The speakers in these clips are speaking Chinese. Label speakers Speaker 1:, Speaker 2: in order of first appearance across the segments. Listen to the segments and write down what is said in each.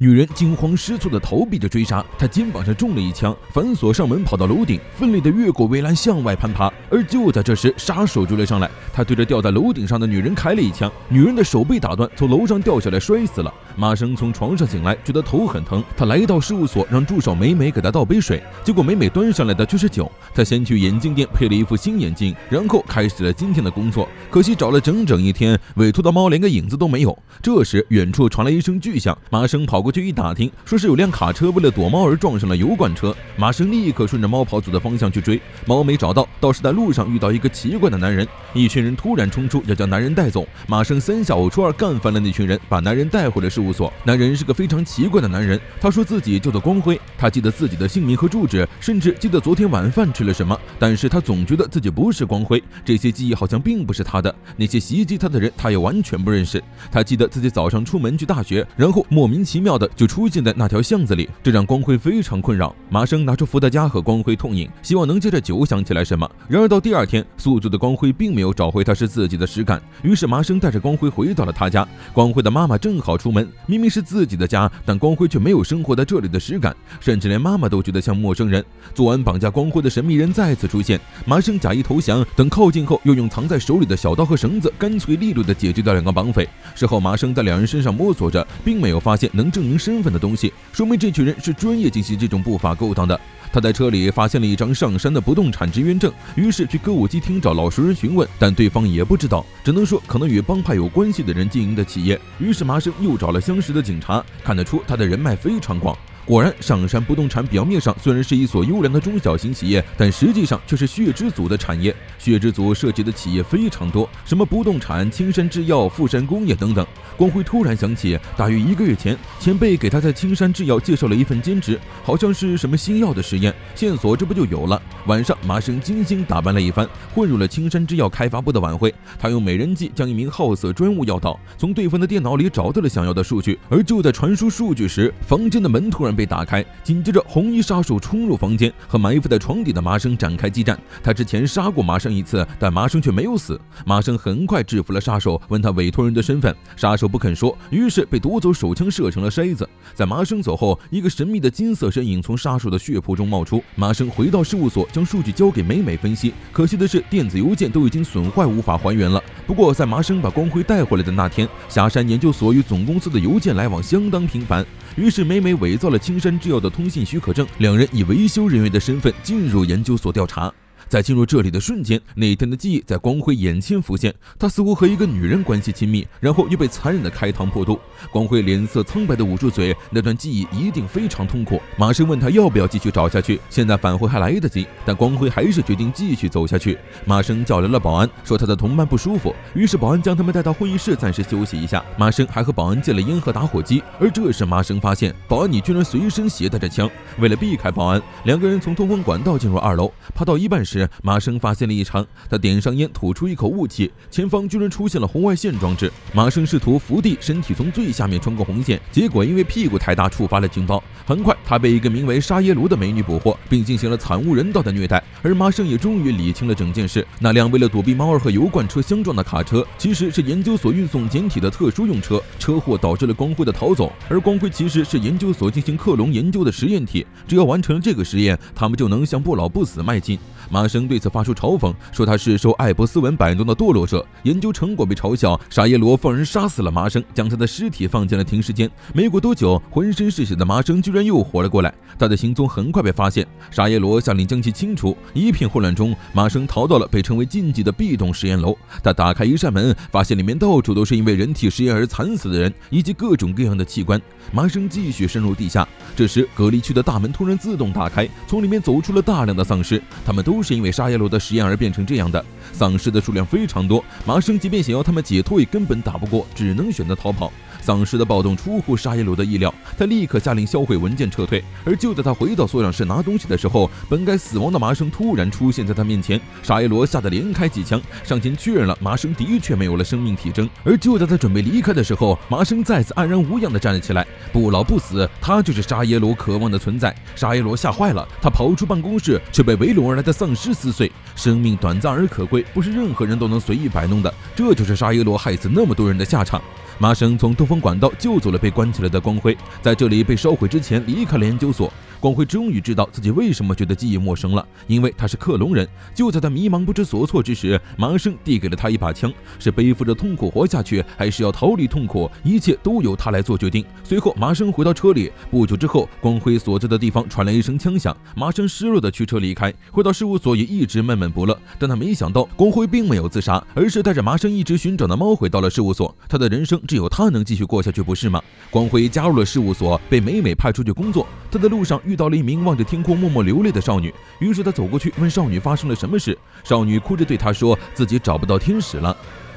Speaker 1: 女人惊慌失措地逃避着追杀，她肩膀上中了一枪，反锁上门跑到楼顶，奋力地越过围栏向外攀爬。而就在这时，杀手追了上来，他对着吊在楼顶上的女人开了一枪，女人的手被打断，从楼上掉下来摔死了。马生从床上醒来，觉得头很疼，他来到事务所，让助手美美给他倒杯水，结果美美端上来的却是酒。他先去眼镜店配了一副新眼镜，然后开始了今天的工作。可惜找了整整一天，委托的猫连个影子都没有。这时远处传来一声巨响，马生跑过去一打听，说是有辆卡车为了躲猫而撞上了油罐车。马生立刻顺着猫跑走的方向去追，猫没找到，倒是在路上遇到一个奇怪的男人，一群人突然冲出要将男人带走。马生三下五除二干翻了那群人，把男人带回了事务所。男人是个非常奇怪的男人，他说自己叫做光辉，他记得自己的姓名和住址，甚至记得昨天晚饭吃了什么，但是他总觉得自己不是光辉，这些记忆好像并不是他的，那些袭击他的人他也完全不认识。他记得自己早上出门去大学，然后莫名其妙的就出现在那条巷子里，这让光辉非常困扰。马生拿出伏特加和光辉痛饮，希望能借着酒想起来什么。然而到第二天，宿醉的光辉并没有找回他是自己的实感，于是马生带着光辉回到了他家。光辉的妈妈正好出门，明明是自己的家，但光辉却没有生活在这里的实感，甚至连妈妈都觉得像陌生人。昨晚绑架光辉的神秘人再次出现，马生假意投降，等靠近后又用藏在手里的小刀和绳子干脆利落地解决掉两个绑匪。事后马生在两人身上摸索着，并没有发现能证明身份的东西，说明这群人是专业进行这种不法勾当的。他在车里发现了一张上山的不动产职员证，于是去歌舞伎厅找老熟人询问，但对方也不知道，只能说可能与帮派有关系的人经营的企业。于是马生又找了相识的警察，看得出他的人脉非常广。果然，上山不动产表面上虽然是一所优良的中小型企业，但实际上却是血之族的产业。血之族涉及的企业非常多，什么不动产、青山制药、富山工业等等。光辉突然想起，大约1个月前，前辈给他在青山制药介绍了一份兼职，好像是什么新药的实验，线索这不就有了。晚上，马生精心打扮了一番，混入了青山制药开发部的晚会。他用美人计将一名好色专务要到，从对方的电脑里找到了想要的数据。而就在传输数据时，房间的门突然被打开，紧接着红衣杀手冲入房间，和埋伏在床底的麻生展开激战。他之前杀过麻生一次，但麻生却没有死。麻生很快制服了杀手，问他委托人的身份，杀手不肯说，于是被夺走手枪射成了筛子。在麻生走后，一个神秘的金色身影从杀手的血泊中冒出。麻生回到事务所，将数据交给美美分析，可惜的是电子邮件都已经损坏，无法还原了。不过在麻生把光辉带回来的那天，霞山研究所与总公司的邮件来往相当频繁，于是美美伪造了青山制药的通信许可证，两人以维修人员的身份进入研究所调查。在进入这里的瞬间，那天的记忆在光辉眼前浮现，他似乎和一个女人关系亲密，然后又被残忍的开膛破肚。光辉脸色苍白的捂住嘴，那段记忆一定非常痛苦。马生问他要不要继续找下去，现在返回还来得及，但光辉还是决定继续走下去。马生叫来了保安，说他的同伴不舒服，于是保安将他们带到会议室暂时休息一下。马生还和保安借了烟和打火机，而这时马生发现保安你居然随身携带着枪。为了避开保安，两个人从通风管道进入2楼，爬到一半时，马生发现了异常，他点上烟，吐出一口雾气，前方居然出现了红外线装置。马生试图伏地，身体从最下面穿过红线，结果因为屁股太大触发了警报。很快，他被一个名为沙耶卢的美女捕获，并进行了惨无人道的虐待。而马生也终于理清了整件事，那辆为了躲避猫儿和油罐车相撞的卡车，其实是研究所运送简体的特殊用车，车祸导致了光辉的逃走，而光辉其实是研究所进行克隆研究的实验体，只要完成了这个实验，他们就能向不老不死迈进。马生对此发出嘲讽，说他是受艾伯斯文摆弄的堕落者，研究成果被嘲笑。沙耶罗放人杀死了麻生，将他的尸体放进了停尸间。没过多久，浑身是血的麻生居然又活了过来，他的行踪很快被发现，沙耶罗下令将其清除。一片混乱中，麻生逃到了被称为禁忌的壁洞实验楼。他打开一扇门，发现里面到处都是因为人体实验而惨死的人，以及各种各样的器官。麻生继续深入地下，这时隔离区的大门突然自动打开，从里面走出了大量的丧尸，他们都是因为沙耶罗的实验而变成这样的。丧尸的数量非常多，麻生即便想要他们解脱也根本打不过，只能选择逃跑。丧尸的暴动出乎沙耶罗的意料，他立刻下令销毁文件撤退。而就在他回到所长室拿东西的时候，本该死亡的麻生突然出现在他面前。沙耶罗吓得连开几枪，上前确认了麻生的确没有了生命体征。而就在他准备离开的时候，麻生再次安然无恙地站了起来，不老不死，他就是沙耶罗渴望的存在。沙耶罗吓坏了，他跑出办公室，却被围拢而来的丧尸撕碎。生命短暂而可贵，不是任何人都能随意摆弄的，这就是沙耶罗害死那么多人的下场。麻生从东风管道救走了被关起来的光辉，在这里被烧毁之前离开了研究所。光辉终于知道自己为什么觉得记忆陌生了，因为他是克隆人。就在他迷茫不知所措之时，麻生递给了他一把枪，是背负着痛苦活下去，还是要逃离痛苦，一切都由他来做决定。随后麻生回到车里，不久之后，光辉所在的地方传来一声枪响，麻生失落的驱车离开，回到事务所也一直闷闷不乐。但他没想到光辉并没有自杀，而是带着麻生一直寻找的猫回到了事务所。他的人生只有他能继续过下去，不是吗？光辉加入了事务所，被美美派出去工作。他在路上遇到了一名望着天空默默流泪的少女，于是他走过去问少女发生了什么事。少女哭着对他说自己找不到天使了。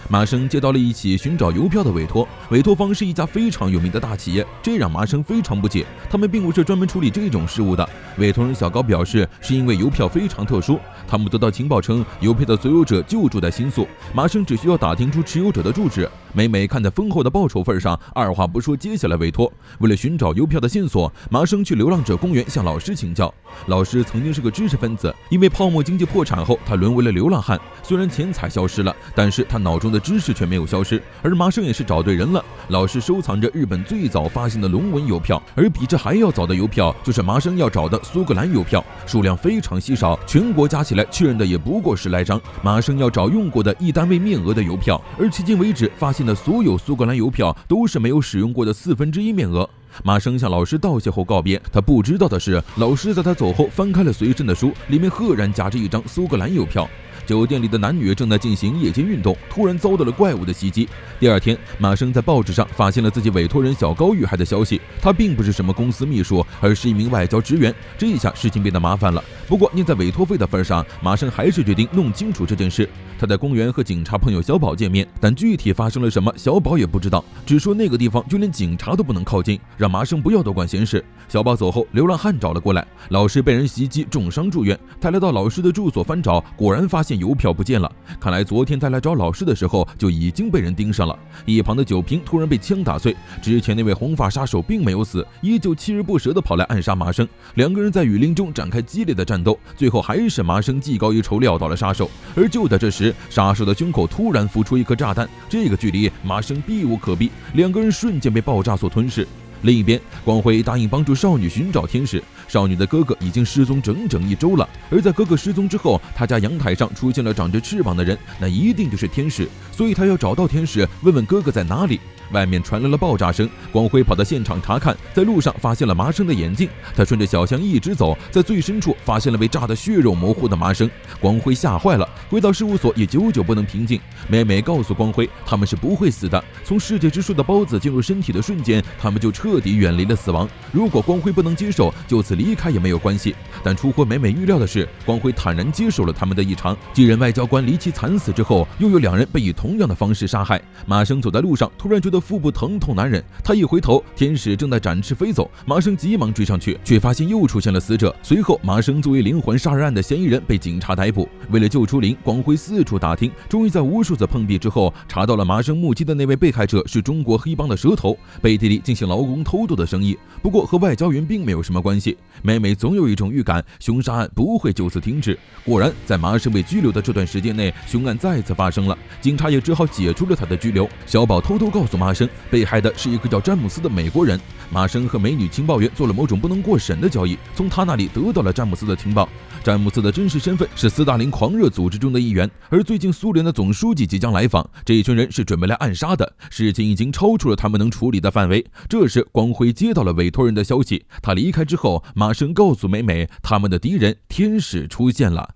Speaker 1: 麻生接到了一起寻找邮票的委托，委托方是一家非常有名的大企业，这让麻生非常不解，他们并不是专门处理这种事务的。委托人小高表示，是因为邮票非常特殊，他们得到情报称邮票的所有者就住在新宿，麻生只需要打听出持有者的住址。美美看在丰厚的报酬份上，二话不说接下了委托。为了寻找邮票的线索，麻生去流浪者公园向老师请教。老师曾经是个知识分子，因为泡沫经济破产后，他沦为了流浪汉。虽然钱财消失了，但是他脑中的知识却没有消失。而麻生也是找对人了，老师收藏着日本最早发行的龙纹邮票，而比这还要早的邮票就是麻生要找的苏格兰邮票，数量非常稀少，全国加起来确认的也不过10来张。麻生要找用过的1单位面额的邮票，而迄今为止发现的所有苏格兰邮票都是没有使用过的1/4面额。麻生向老师道谢后告别，他不知道的是，老师在他走后翻开了随身的书，里面赫然夹着一张苏格兰邮票。酒店里的男女正在进行夜间运动，突然遭到了怪物的袭击。第二天，麻生在报纸上发现了自己委托人小高遇害的消息。他并不是什么公司秘书，而是一名外交职员。这一下事情变得麻烦了。不过念在委托费的份上，麻生还是决定弄清楚这件事。他在公园和警察朋友小宝见面，但具体发生了什么，小宝也不知道，只说那个地方就连警察都不能靠近，让麻生不要多管闲事。小宝走后，流浪汉找了过来，老师被人袭击，重伤住院。他来到老师的住所翻找，果然发现邮票不见了。看来昨天他来找老师的时候就已经被人盯上了。一旁的酒瓶突然被枪打碎，之前那位红发杀手并没有死，依旧锲而不舍地跑来暗杀麻生。两个人在雨林中展开激烈的战斗，最后还是麻生技高一筹撂倒了杀手。而就在这时，杀手的胸口突然浮出一颗炸弹，这个距离麻生避无可避，两个人瞬间被爆炸所吞噬。另一边，光辉答应帮助少女寻找天使。少女的哥哥已经失踪整整1周了，而在哥哥失踪之后，他家阳台上出现了长着翅膀的人，那一定就是天使，所以他要找到天使，问问哥哥在哪里。外面传来了爆炸声，光辉跑到现场查看，在路上发现了麻生的眼镜。他顺着小巷一直走，在最深处发现了被炸得血肉模糊的麻生。光辉吓坏了，回到事务所也久久不能平静。美美告诉光辉，他们是不会死的，从世界之树的孢子进入身体的瞬间，他们就彻底远离了死亡。如果光辉不能接受，就此离开也没有关系。但出乎美美预料的是，光辉坦然接受了他们的异常。继任外交官离奇惨死之后，又有2人被以同样的方式杀害。麻生走在路上，突然觉得腹部疼痛难忍，他一回头，天使正在展翅飞走，麻生急忙追上去，却发现又出现了死者。随后，麻生作为连环杀人案的嫌疑人被警察逮捕。为了救出林，光辉四处打听，终于在无数次碰壁之后，查到了麻生目击的那位被害者是中国黑帮的蛇头，背地里进行劳工偷渡的生意。不过和外交员并没有什么关系。美美总有一种预感，凶杀案不会就此停止。果然，在麻生被拘留的这段时间内，凶案再次发生了，警察也只好解除了他的拘留。小宝偷偷告诉麻生，被害的是一个叫詹姆斯的美国人。麻生和美女情报员做了某种不能过审的交易，从他那里得到了詹姆斯的情报。詹姆斯的真实身份是斯大林狂热组织中的一员，而最近苏联的总书记即将来访，这一群人是准备来暗杀的，事情已经超出了他们能处理的范围。这时，光辉接到了委托人的消息，他离开之后，麻生告诉美美，他们的敌人天使出现了。